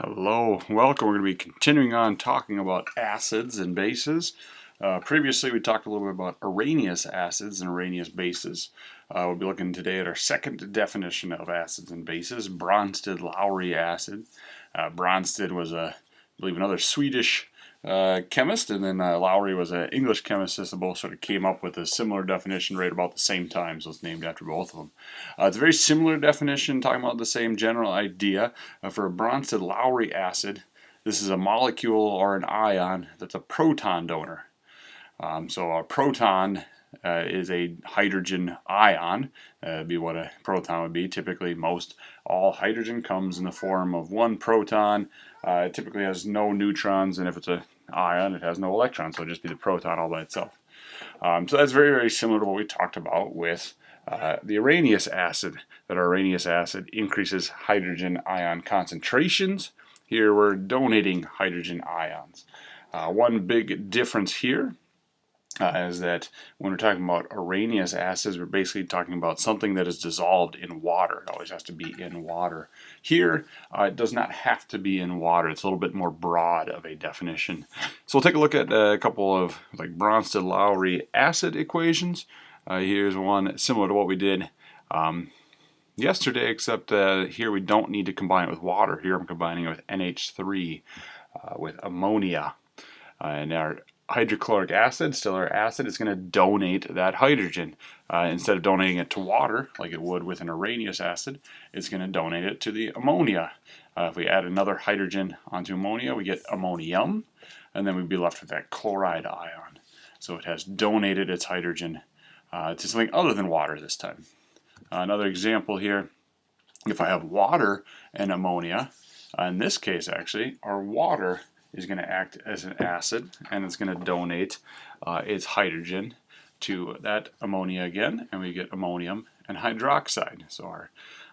Hello, welcome. We're going to be continuing on talking about acids and bases. Previously we talked a little bit about Arrhenius acids and Arrhenius bases. We'll be looking today at our second definition of acids and bases, Bronsted-Lowry acid. Bronsted was, I believe, another Swedish chemist, and then Lowry was an English chemist. They both sort of came up with a similar definition right about the same time, so it's named after both of them. It's a very similar definition, talking about the same general idea. For a Bronsted-Lowry acid, this is a molecule or an ion that's a proton donor. So a proton is a hydrogen ion. That'd be what a proton would be. Typically, all hydrogen comes in the form of one proton. It typically has no neutrons, and if it's an ion, it has no electrons, so it'll just be the proton all by itself. So that's very, very similar to what we talked about with the Arrhenius acid. That our Arrhenius acid increases hydrogen ion concentrations. Here we're donating hydrogen ions. One big difference here is that when we're talking about Arrhenius acids, we're basically talking about something that is dissolved in water. It always has to be in water. Here, it does not have to be in water. It's a little bit more broad of a definition. So we'll take a look at a couple of like Bronsted-Lowry acid equations. Here's one similar to what we did yesterday, except here we don't need to combine it with water. Here I'm combining it with NH3 with ammonia. And our hydrochloric acid, still our acid, is going to donate that hydrogen. Instead of donating it to water, like it would with an Arrhenius acid, it's going to donate it to the ammonia. If we add another hydrogen onto ammonia, we get ammonium, and then we'd be left with that chloride ion. So it has donated its hydrogen to something other than water this time. Another example here, if I have water and ammonia, in this case actually, our water is going to act as an acid, and it's going to donate its hydrogen to that ammonia again, and we get ammonium and hydroxide. So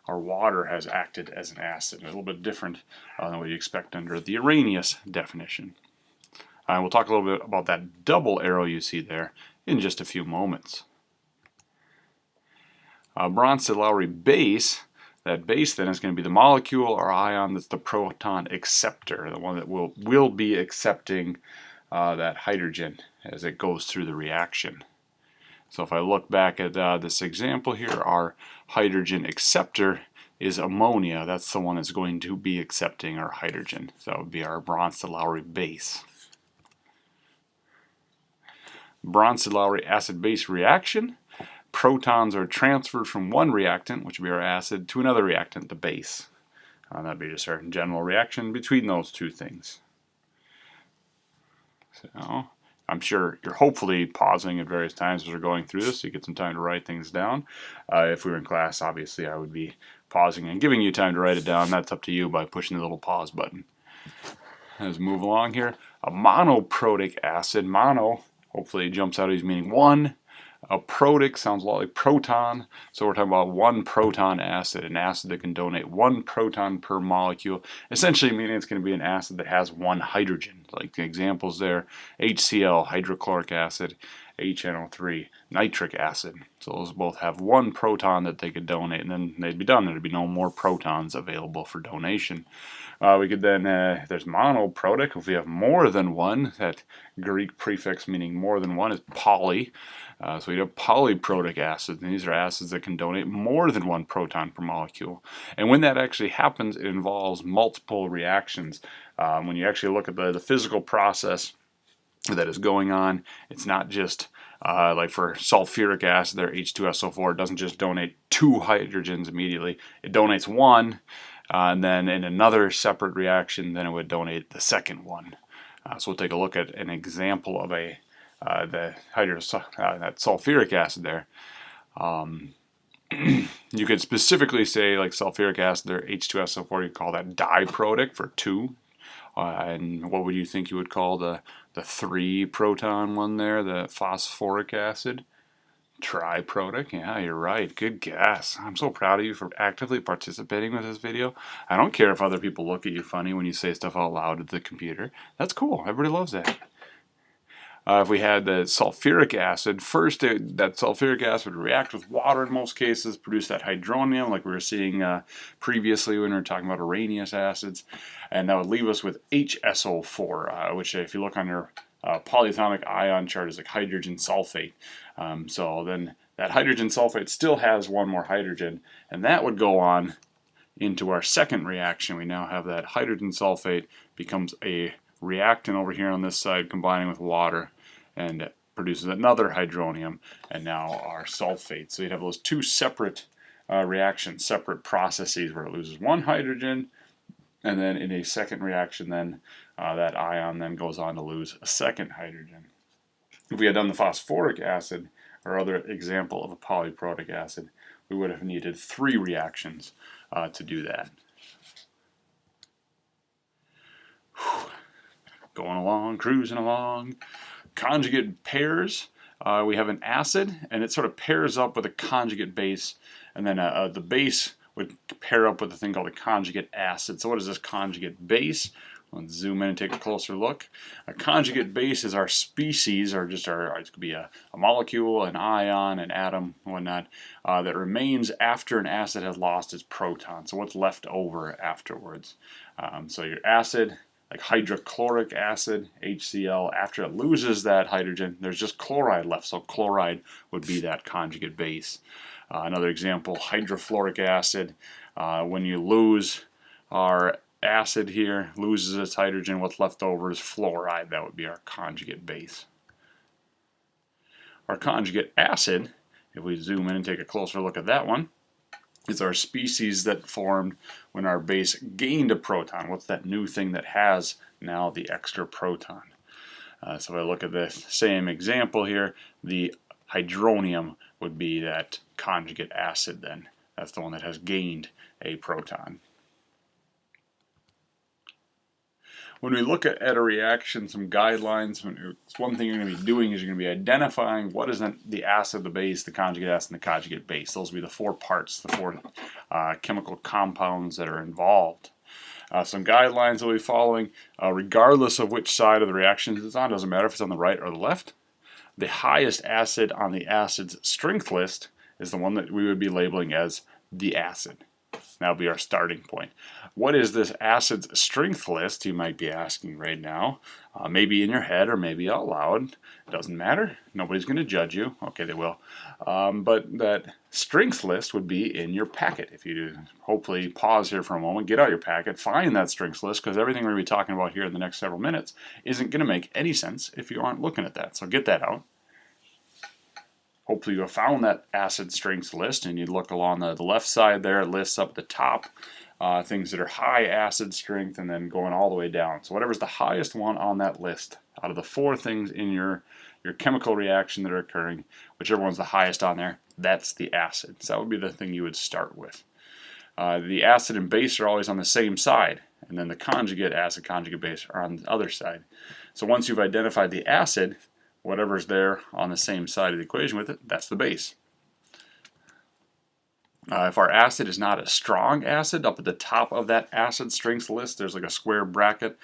our water has acted as an acid, a little bit different than what you expect under the Arrhenius definition. We'll talk a little bit about that double arrow you see there in just a few moments. Bronsted-Lowry base. That base then is going to be the molecule or ion that's the proton acceptor, the one that will be accepting that hydrogen as it goes through the reaction. So if I look back at this example here, our hydrogen acceptor is ammonia. That's the one that's going to be accepting our hydrogen. So that would be our Bronsted-Lowry base. Bronsted-Lowry acid-base reaction. Protons are transferred from one reactant, which would be our acid, to another reactant, the base. That would be just our general reaction between those two things. So I'm sure you're hopefully pausing at various times as we're going through this, so you get some time to write things down. If we were in class, obviously I would be pausing and giving you time to write it down. That's up to you by pushing the little pause button. As we move along here, a monoprotic acid. Mono hopefully jumps out as meaning one. A protic sounds a lot like proton, so we're talking about one proton acid, an acid that can donate one proton per molecule, essentially meaning it's going to be an acid that has one hydrogen. Like the examples there, HCl, hydrochloric acid, HNO3, nitric acid. So those both have one proton that they could donate, and then they'd be done. There'd be no more protons available for donation. We could then, there's monoprotic. If we have more than one, that Greek prefix meaning more than one is poly. So we have polyprotic acid, and these are acids that can donate more than one proton per molecule. And when that actually happens, it involves multiple reactions. When you actually look at the physical process that is going on, it's not just like for sulfuric acid, there H2SO4, it doesn't just donate two hydrogens immediately. It donates one, and then in another separate reaction, then it would donate the second one. So we'll take a look at an example of that sulfuric acid there. You could specifically say, like sulfuric acid there, H2SO4, you call that diprotic for two. And what would you think you would call the 3 proton one there, the phosphoric acid? Triprotic. Yeah, you're right. Good guess. I'm so proud of you for actively participating with this video. I don't care if other people look at you funny when you say stuff out loud at the computer. That's cool. Everybody loves that. If we had the sulfuric acid, first that sulfuric acid would react with water in most cases, produce that hydronium like we were seeing previously when we were talking about Arrhenius acids, and that would leave us with HSO4, which if you look on your polyatomic ion chart is like hydrogen sulfate. So then that hydrogen sulfate still has one more hydrogen, and that would go on into our second reaction. We now have that hydrogen sulfate becomes a reactant over here on this side, combining with water, and produces another hydronium, and now our sulfate. So you'd have those two separate reactions, separate processes where it loses one hydrogen, and then in a second reaction then that ion then goes on to lose a second hydrogen. If we had done the phosphoric acid, or other example of a polyprotic acid, we would have needed 3 reactions to do that. Whew. Going along, cruising along. Conjugate pairs. We have an acid, and it sort of pairs up with a conjugate base, and then the base would pair up with a thing called a conjugate acid. So what is this conjugate base? Let's zoom in and take a closer look. A conjugate base is our species, or just it could be a molecule, an ion, an atom, whatnot, that remains after an acid has lost its proton. So what's left over afterwards? So your acid, like hydrochloric acid, HCl, after it loses that hydrogen, there's just chloride left. So chloride would be that conjugate base. Another example, hydrofluoric acid. When you lose our acid here, loses its hydrogen, what's left over is fluoride. That would be our conjugate base. Our conjugate acid, if we zoom in and take a closer look at that one, is our species that formed when our base gained a proton. What's that new thing that has now the extra proton? So if I look at this same example here, the hydronium would be that conjugate acid then. That's the one that has gained a proton. When we look at a reaction, some guidelines, one thing you're going to be doing is you're going to be identifying what is the acid, the base, the conjugate acid, and the conjugate base. Those will be the 4 parts, the 4 chemical compounds that are involved. Some guidelines we'll be following, regardless of which side of the reaction it's on, doesn't matter if it's on the right or the left. The highest acid on the acid's strength list is the one that we would be labeling as the acid. That would be our starting point. What is this acid's strength list, you might be asking right now. Maybe in your head or maybe out loud. It doesn't matter. Nobody's going to judge you. Okay, they will. But that strength list would be in your packet. If you hopefully pause here for a moment, get out your packet, find that strength list, because everything we're going to be talking about here in the next several minutes isn't going to make any sense if you aren't looking at that. So get that out. Hopefully you have found that acid strengths list, and you look along the left side there, it lists up at the top things that are high acid strength, and then going all the way down. So whatever's the highest one on that list, out of the 4 things in your chemical reaction that are occurring, whichever one's the highest on there, that's the acid. So that would be the thing you would start with. The acid and base are always on the same side, and then the conjugate acid, conjugate base are on the other side. So once you've identified the acid, whatever's there on the same side of the equation with it, that's the base. If our acid is not a strong acid, up at the top of that acid strengths list, there's like a square bracket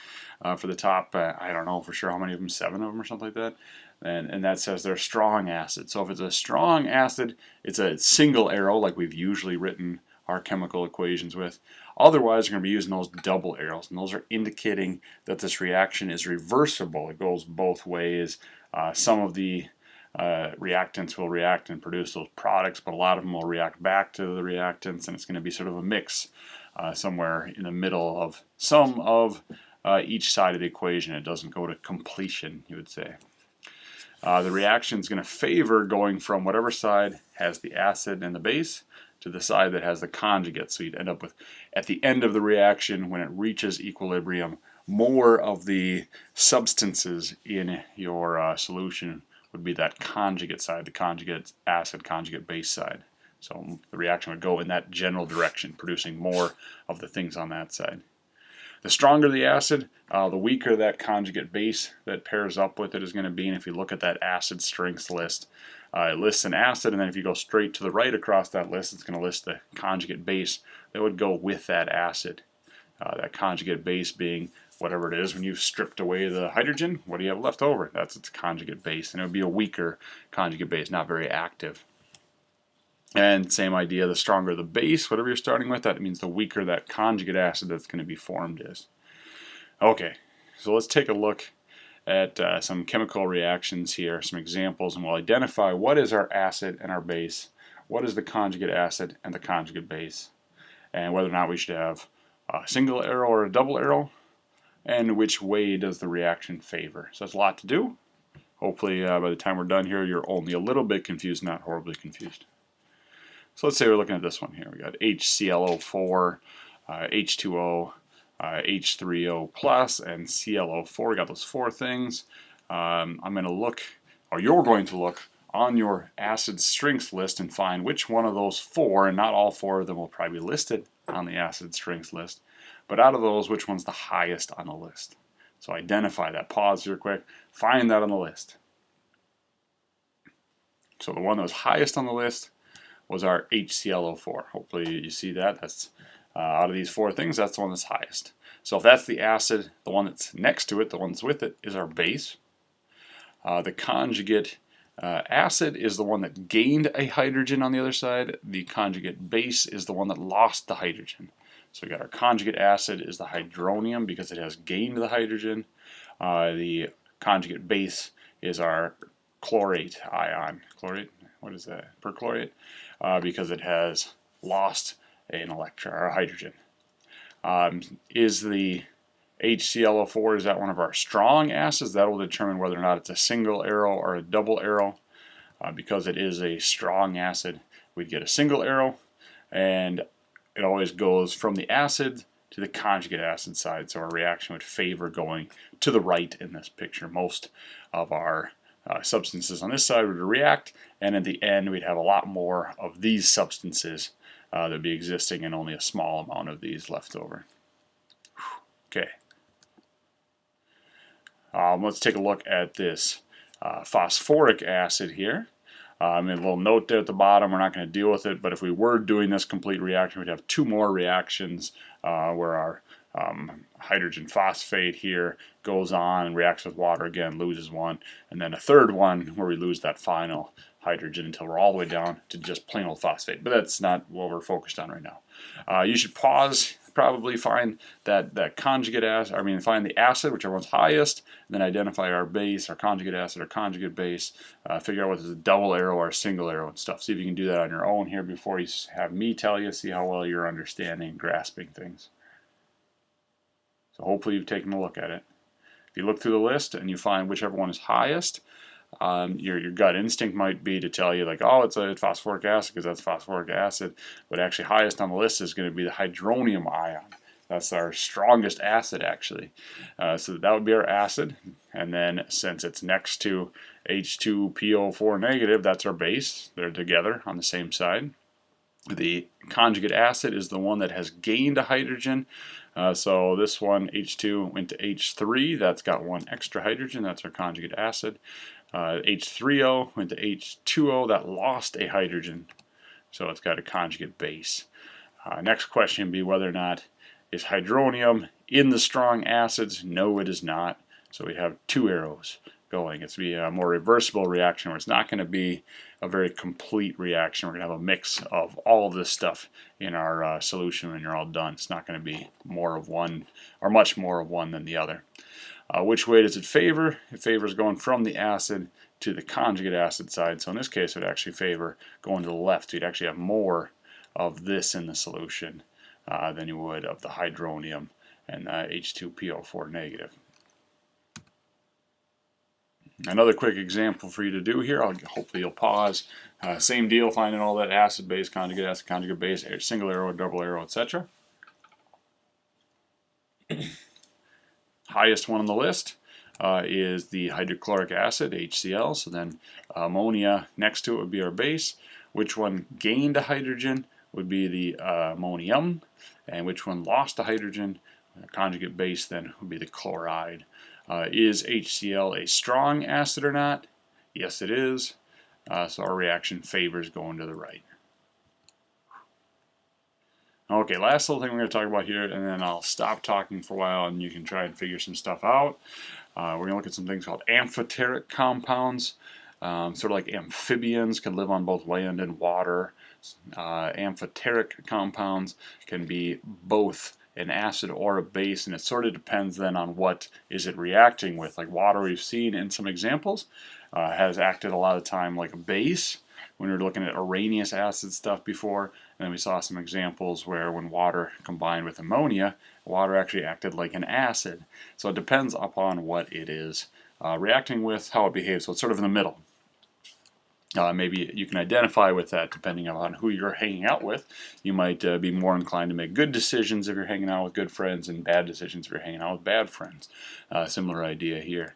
for the top, I don't know for sure how many of them, 7 of them or something like that, and that says they're strong acid. So if it's a strong acid, it's a single arrow like we've usually written our chemical equations with. Otherwise, you're going to be using those double arrows, and those are indicating that this reaction is reversible. It goes both ways. Some of the reactants will react and produce those products, but a lot of them will react back to the reactants, and it's going to be sort of a mix somewhere in the middle of some of each side of the equation. It doesn't go to completion, you would say. The reaction is going to favor going from whatever side has the acid and the base to the side that has the conjugate. So you'd end up with, at the end of the reaction, when it reaches equilibrium, more of the substances in your solution would be that conjugate side, the conjugate acid, conjugate base side. So the reaction would go in that general direction, producing more of the things on that side. The stronger the acid, the weaker that conjugate base that pairs up with it is going to be. And if you look at that acid strengths list, it lists an acid, and then if you go straight to the right across that list, it's going to list the conjugate base that would go with that acid. That conjugate base being whatever it is, when you've stripped away the hydrogen, what do you have left over? That's its conjugate base, and it would be a weaker conjugate base, not very active. And same idea, the stronger the base, whatever you're starting with, that means the weaker that conjugate acid that's going to be formed is. Okay, so let's take a look at some chemical reactions here, some examples, and we'll identify what is our acid and our base, what is the conjugate acid and the conjugate base, and whether or not we should have a single arrow or a double arrow, and which way does the reaction favor. So that's a lot to do. Hopefully by the time we're done here, you're only a little bit confused, not horribly confused. So let's say we're looking at this one here. We got HClO4, H2O, H3O plus, and ClO4. We got those four things. I'm going to look, or you're going to look, on your acid strengths list and find which one of those four, and not all four of them will probably be listed on the acid strengths list, but out of those, which one's the highest on the list. So identify that. Pause here quick. Find that on the list. So the one that was highest on the list was our HClO4. Hopefully you see that. That's out of these four things, that's the one that's highest. So if that's the acid, the one that's next to it, the one that's with it, is our base. The conjugate acid is the one that gained a hydrogen on the other side. The conjugate base is the one that lost the hydrogen. So we got our conjugate acid is the hydronium because it has gained the hydrogen. The conjugate base is our chlorate ion. Chlorate? What is that? Perchlorate? Because it has lost an electron or a hydrogen. Is the HClO4, is that one of our strong acids? That will determine whether or not it's a single arrow or a double arrow. Because it is a strong acid, we'd get a single arrow, and it always goes from the acid to the conjugate acid side, so our reaction would favor going to the right in this picture. Most of our substances on this side would react, and at the end we'd have a lot more of these substances that would be existing and only a small amount of these left over. Okay. Let's take a look at this phosphoric acid here. A little note there at the bottom, we're not going to deal with it, but if we were doing this complete reaction, we'd have two more reactions where our hydrogen phosphate here goes on and reacts with water again, loses one, and then a third one where we lose that final hydrogen until we're all the way down to just plain old phosphate. But that's not what we're focused on right now. You should pause, probably find that conjugate acid, find the acid, whichever one's highest, and then identify our base, our conjugate acid, or conjugate base, figure out whether it's a double arrow or a single arrow and stuff. See if you can do that on your own here before you have me tell you, see how well you're understanding and grasping things. So hopefully you've taken a look at it. If you look through the list and you find whichever one is highest, your gut instinct might be to tell you like, oh, it's a phosphoric acid because that's phosphoric acid, but actually highest on the list is going to be the hydronium ion. That's our strongest acid actually. So that would be our acid, and then since it's next to H2PO4 negative, that's our base. They're together on the same side. The conjugate acid is the one that has gained a hydrogen. So this one, H2, went to H3. That's got one extra hydrogen. That's our conjugate acid. H3O went to H2O. That lost a hydrogen. So it's got a conjugate base. Next question would be whether or not is hydronium in the strong acids. No, it is not. So we have two arrows going. It's going to be a more reversible reaction where it's not going to be a very complete reaction. We're going to have a mix of all of this stuff in our solution when you're all done. It's not going to be more of one or much more of one than the other. Which way does it favor? It favors going from the acid to the conjugate acid side. So in this case it would actually favor going to the left. You'd actually have more of this in the solution than you would of the hydronium and H2PO4 negative. Another quick example for you to do here, hopefully you'll pause. Same deal, finding all that acid base, conjugate base, single arrow, double arrow, etc. Highest one on the list is the hydrochloric acid, HCl, so then ammonia next to it would be our base. Which one gained a hydrogen would be the ammonium, and which one lost a hydrogen, conjugate base then would be the chloride. Is HCl a strong acid or not? Yes, it is. So our reaction favors going to the right. Okay, last little thing we're going to talk about here, and then I'll stop talking for a while and you can try and figure some stuff out. We're going to look at some things called amphoteric compounds. Sort of like amphibians, can live on both land and water. Amphoteric compounds can be both an acid or a base, and it sort of depends then on what is it reacting with. Like water, we've seen in some examples, has acted a lot of time like a base when we were looking at Arrhenius acid stuff before, and then we saw some examples where when water combined with ammonia, water actually acted like an acid. So it depends upon what it is reacting with, how it behaves. So it's sort of in the middle. Maybe you can identify with that depending on who you're hanging out with. You might be more inclined to make good decisions if you're hanging out with good friends, and bad decisions if you're hanging out with bad friends. Similar idea here.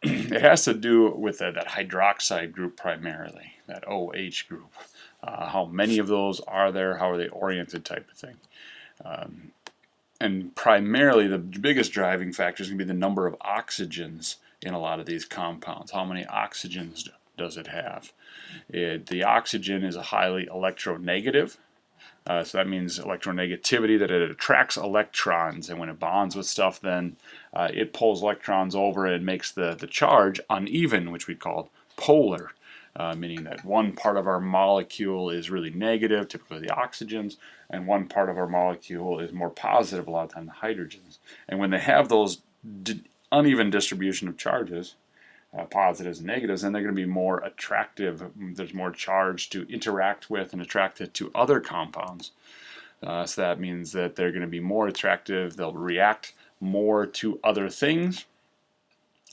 It has to do with that hydroxide group primarily, that OH group. How many of those are there, how are they oriented type of thing. And primarily the biggest driving factor is going to be the number of oxygens in a lot of these compounds. How many oxygens does it have? The oxygen is a highly electronegative. So that means electronegativity, that it attracts electrons, and when it bonds with stuff, then it pulls electrons over and makes the charge uneven, which we call polar, meaning that one part of our molecule is really negative, typically the oxygens, and one part of our molecule is more positive, a lot of time the hydrogens. And when they have those uneven distribution of charges, positives and negatives, and they're going to be more attractive. There's more charge to interact with and attract it to other compounds. So that means that they're going to be more attractive. They'll react more to other things.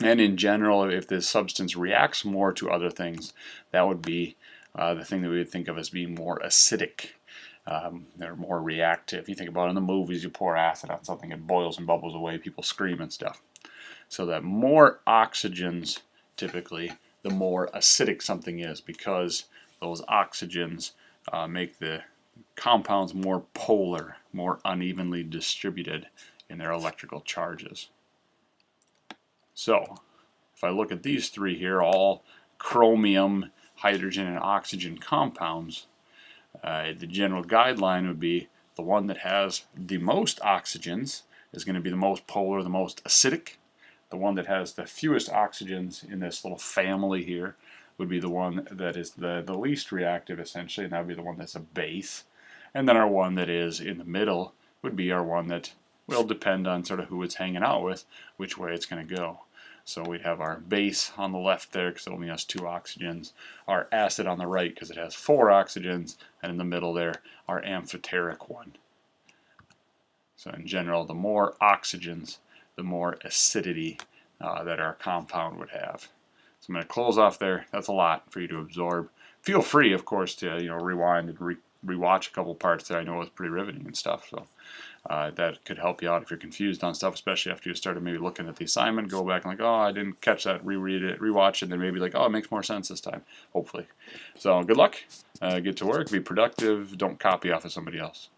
And in general, if this substance reacts more to other things, that would be the thing that we would think of as being more acidic. They're more reactive. You think about it in the movies, you pour acid on something, it boils and bubbles away, people scream and stuff. So that more oxygens, typically, the more acidic something is, because those oxygens make the compounds more polar, more unevenly distributed in their electrical charges. So, if I look at these three here, all chromium, hydrogen, and oxygen compounds, the general guideline would be the one that has the most oxygens is going to be the most polar, the most acidic. The one that has the fewest oxygens in this little family here would be the one that is the least reactive, essentially, and that would be the one that's a base. And then our one that is in the middle would be our one that will depend on sort of who it's hanging out with, which way it's going to go. So we'd have our base on the left there because it only has 2 oxygens, our acid on the right because it has 4 oxygens, and in the middle there, our amphoteric one. So in general, the more oxygens, the more acidity that our compound would have. So I'm going to close off there. That's a lot for you to absorb. Feel free, of course, to rewind and rewatch a couple parts that I know was pretty riveting and stuff. So that could help you out if you're confused on stuff, especially after you started maybe looking at the assignment. Go back and like, oh, I didn't catch that. Reread it, rewatch it, and then maybe like, oh, it makes more sense this time. Hopefully. So good luck. Get to work. Be productive. Don't copy off of somebody else.